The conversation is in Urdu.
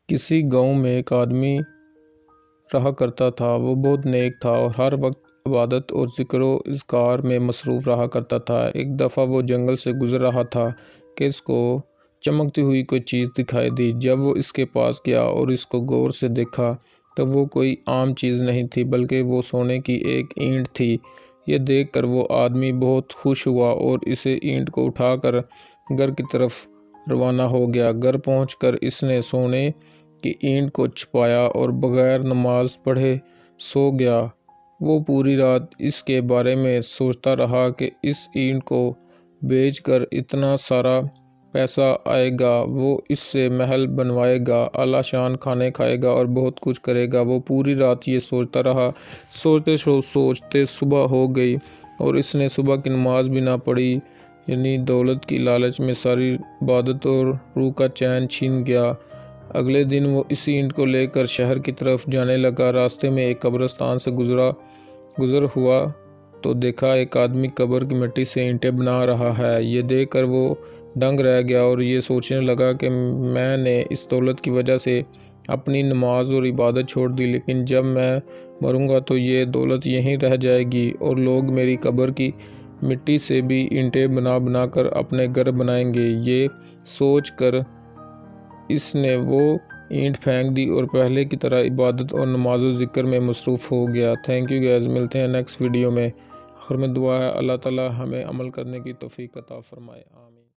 کسی گاؤں میں ایک آدمی رہا کرتا تھا۔ وہ بہت نیک تھا اور ہر وقت عبادت اور ذکر و اذکار میں مصروف رہا کرتا تھا۔ ایک دفعہ وہ جنگل سے گزر رہا تھا کہ اس کو چمکتی ہوئی کوئی چیز دکھائی دی۔ جب وہ اس کے پاس گیا اور اس کو غور سے دیکھا تو وہ کوئی عام چیز نہیں تھی بلکہ وہ سونے کی ایک اینٹ تھی۔ یہ دیکھ کر وہ آدمی بہت خوش ہوا اور اس اینٹ کو اٹھا کر گھر کی طرف روانہ ہو گیا۔ گھر پہنچ کر اس نے سونے کی اینٹ کو چھپایا اور بغیر نماز پڑھے سو گیا۔ وہ پوری رات اس کے بارے میں سوچتا رہا کہ اس اینٹ کو بیچ کر اتنا سارا پیسہ آئے گا، وہ اس سے محل بنوائے گا، اعلیٰ شان کھانے کھائے گا اور بہت کچھ کرے گا۔ وہ پوری رات یہ سوچتا رہا۔ سوچتے صبح ہو گئی اور اس نے صبح کی نماز بھی نہ پڑھی، یعنی دولت کی لالچ میں ساری عبادت اور روح کا چین چھن گیا۔ اگلے دن وہ اس اینٹ کو لے کر شہر کی طرف جانے لگا۔ راستے میں ایک قبرستان سے گزر ہوا تو دیکھا ایک آدمی قبر کی مٹی سے اینٹیں بنا رہا ہے۔ یہ دیکھ کر وہ دنگ رہ گیا اور یہ سوچنے لگا کہ میں نے اس دولت کی وجہ سے اپنی نماز اور عبادت چھوڑ دی، لیکن جب میں مروں گا تو یہ دولت یہیں رہ جائے گی اور لوگ میری قبر کی مٹی سے بھی اینٹیں بنا کر اپنے گھر بنائیں گے۔ یہ سوچ کر اس نے وہ اینٹ پھینک دی اور پہلے کی طرح عبادت اور نماز و ذکر میں مصروف ہو گیا۔ تھینک یو گائز، ملتے ہیں نیکسٹ ویڈیو میں۔ آخر میں دعا ہے اللہ تعالی ہمیں عمل کرنے کی توفیق عطا فرمائے، آمین۔